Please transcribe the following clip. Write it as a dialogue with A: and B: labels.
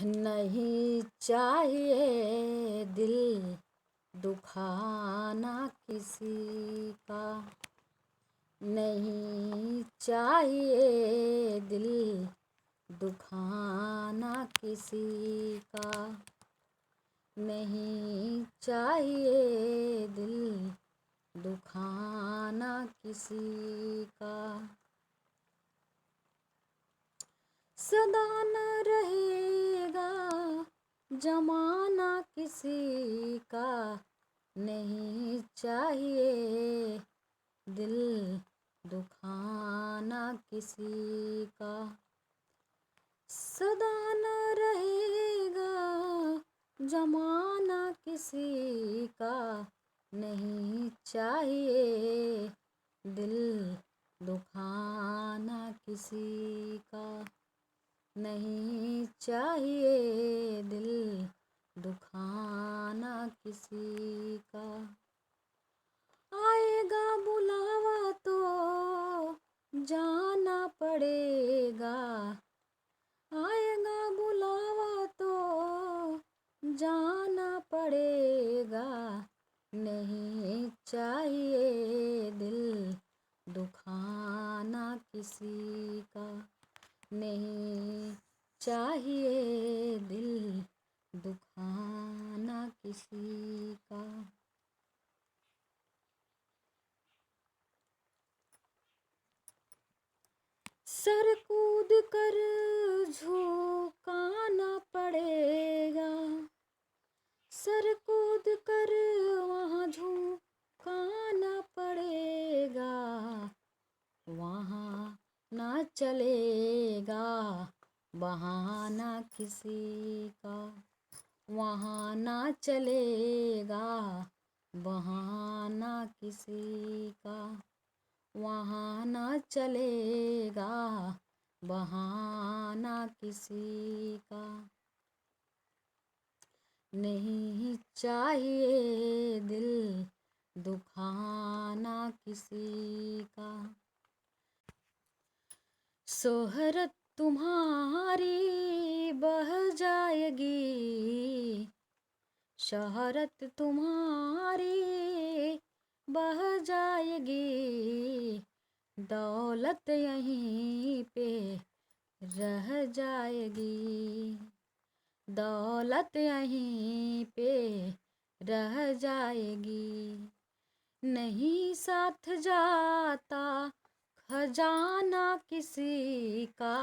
A: नहीं चाहिए दिल दुखाना किसी का, नहीं चाहिए दिल दुखाना किसी का, नहीं चाहिए दिल दुखाना किसी का। सदा न रहेगा जमाना किसी का, नहीं चाहिए दिल दुखाना किसी का। सदा न रहेगा जमाना किसी का, नहीं चाहिए दिल दुखाना किसी का, नहीं चाहिए दिल दुखाना किसी का। आएगा बुलावा तो जाना पड़ेगा, आएगा बुलावा तो जाना पड़ेगा, नहीं चाहिए दिल दुखाना किसी का, नहीं चाहिए दिल दुखाना किसी का। सर कूद कर झुकाना पड़ेगा, सर कूद कर वहाँ झुकाना पड़ेगा, वहाँ ना चलेगा बहाना किसी का, वहाँ ना चलेगा बहाना किसी का, वहाँ ना चलेगा बहाना किसी का। नहीं चाहिए दिल दुखाना किसी का। शोहरत तुम्हारी बह जाएगी, शोहरत तुम्हारी बह जाएगी, दौलत यहीं पे रह जाएगी, दौलत यहीं पे रह जाएगी। नहीं साथ जाता खजाना किसी का,